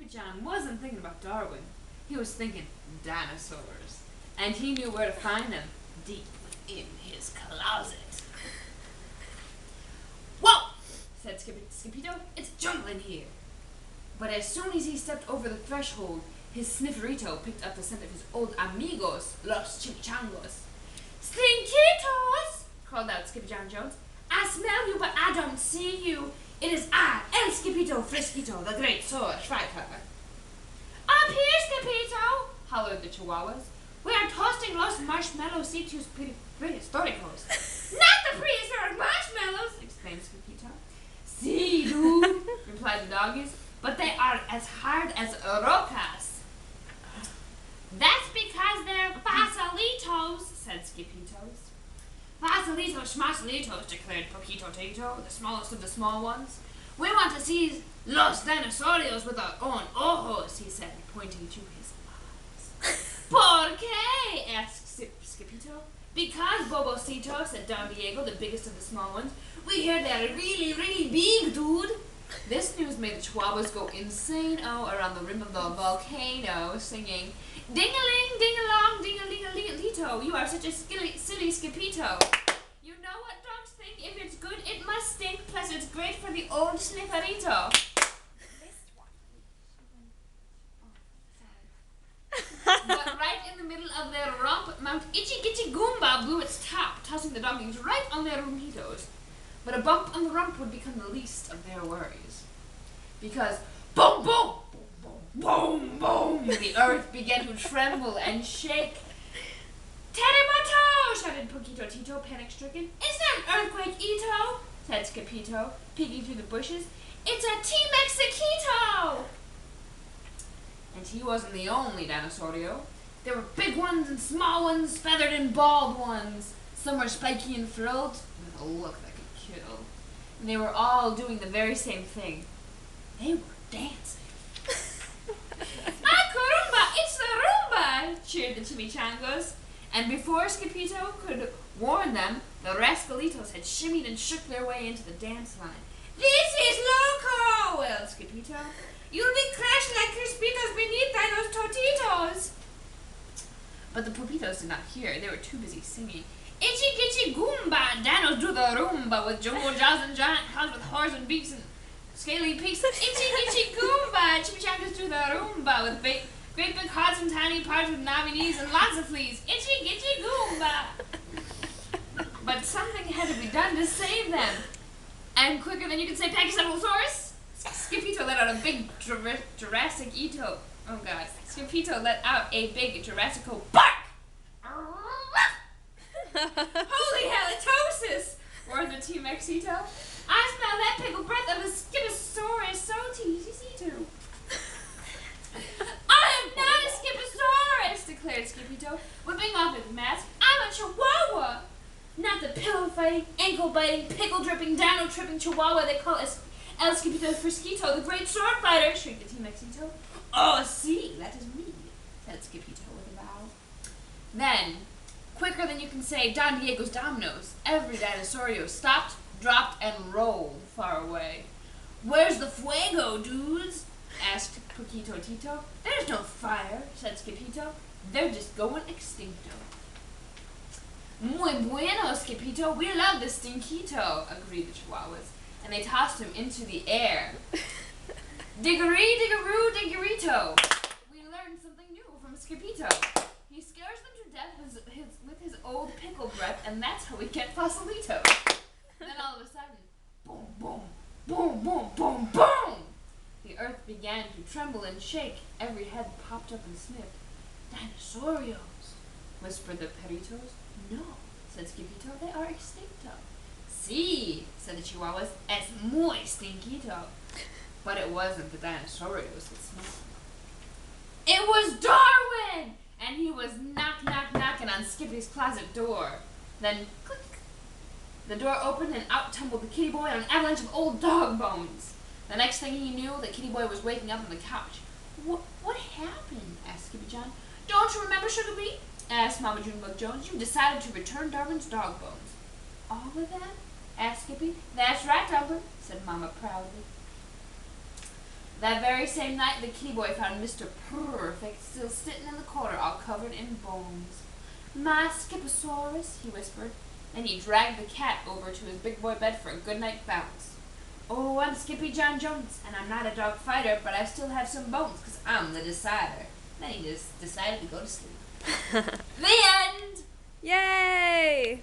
SkippyJon wasn't thinking about Darwin. He was thinking dinosaurs. And he knew where to find them, deep within his closet. "Whoa!" said Skippito. "It's a jungle in here." But as soon as he stepped over the threshold, his snifferito picked up the scent of his old amigos, los chimichangos. "Stinkitos!" called out SkippyJon Jones. "I smell you, but I don't see you. It is I, El Skippito Frisquito, the great sword fighter." "Up here, Skippito!" hollered the Chihuahuas. "We are toasting los marshmallow-citos prehistóricos." "Not the prehistoric marshmallows!" exclaimed Skippito. "See, dude," replied the doggies, "but they are as hard as rocas." "That's because they're fosilitos," said Skippitos. "Fosilitos, schmossilitos," declared Poquito Tito, the smallest of the small ones. "We want to see los dinosaurios with our own ojos," he said, pointing to his eyes. "Por qué?" asked Skippito. "Because, Bobocito," said Don Diego, the biggest of the small ones. "We hear they're really, really big, dude." This news made the Chihuahuas go insane-o around the rim of the volcano, singing, "Ding-a-ling, ding-a-long, ding-a-ling-a-ling-a-lito, you are such a silly Skippito. You know what dogs think, if it's good, it must stink, plus it's great for the old snifferito." But right in the middle of their romp, Mount Itchy-Gitchy Goomba blew its top, tossing the doggies right on their rumpitos. But a bump on the rump would become the least of their worries. Because boom, boom, boom, boom, boom, the earth began to tremble and shake. "Terremoto!" shouted Poquito Tito, panic-stricken. "It's not an earthquake, Ito," said Skippito, peeking through the bushes. "It's a T-Mexiquito!" And he wasn't the only dinosaurio. There were big ones and small ones, feathered and bald ones. Some were spiky and frilled, with a look that could kill. And they were all doing the very same thing. They were dancing. "Ah, caramba, it's the rumba!" cheered the chimichangos. And before Skippito could warn them, the rascalitos had shimmied and shook their way into the dance line. "This is loco!" wailed Skippito. "You'll be crashed like Crispitos beneath those totitos." But the Pupitos did not hear. They were too busy singing, "Itchy-Gitchy Goomba, dinos do the Roomba, with jumbo jaws and giant claws with horns and beaks and scaly peaks. Itchy-Gitchy Goomba, chimichangas do the Roomba, with great big hearts and tiny parts with knobby knees and lots of fleas. Itchy-Gitchy Goomba." But something had to be done to save them. And quicker than you could say Pachycephalosaurus, Skippito let out a big Jurassic Ito. Oh god. Skippito let out a big Jurassico bark! "Holy halitosis!" roared the T-Mexito. "I smell that pickle breath of a Skipposaurus so teasy-too." "I am not a Skipposaurus!" declared Skippito, whipping off his mask. "I'm a Chihuahua! Not the pillow-fighting, ankle-biting, pickle-dripping, dino-tripping Chihuahua they call us El Skippito Frisquito, the great sword fighter," shrieked the T-Mexito. "Oh, see, that is me," said Skippito with a bow. Then, quicker than you can say Don Diego's dominoes, every dinosaurio stopped, dropped, and rolled far away. "Where's the fuego, dudes?" asked Poquito Tito. "There's no fire," said Skippito. "They're just going extincto." "Muy bueno, Skippito. We love the stinkito," agreed the Chihuahuas, and they tossed him into the air. "Diggery, diggeroo, diggerito. We learned something new from Skippito. He scares them to death with his old pickle breath, and that's how we get Fossilito." Then all of a sudden, boom, boom, boom, boom, boom, boom! The earth began to tremble and shake. Every head popped up and sniffed. "Dinosaurios," whispered the perritos. "No," said Skippito, "they are extincto." "Sí," said the Chihuahuas, "es muy stinquito." But it wasn't the dinosaurios that smelled. It was Darwin! And he was knocking on Skippy's closet door. Then, click! The door opened and out tumbled the kitty boy on an avalanche of old dog bones. The next thing he knew, the kitty boy was waking up on the couch. What happened?" asked SkippyJon. "Don't you remember, Sugar Bee?" asked Mama Junebug Jones. "You decided to return Darwin's dog bones." "All of them?" asked Skippy. "That's right, Dumpling," said Mama proudly. That very same night, the kitty boy found Mr. Perfect still sitting in the corner, all covered in bones. "My Skipposaurus," he whispered, and he dragged the cat over to his big boy bed for a good night bounce. "Oh, I'm SkippyJon Jones, and I'm not a dog fighter, but I still have some bones, 'cause I'm the decider." Then he just decided to go to sleep. The end! Yay!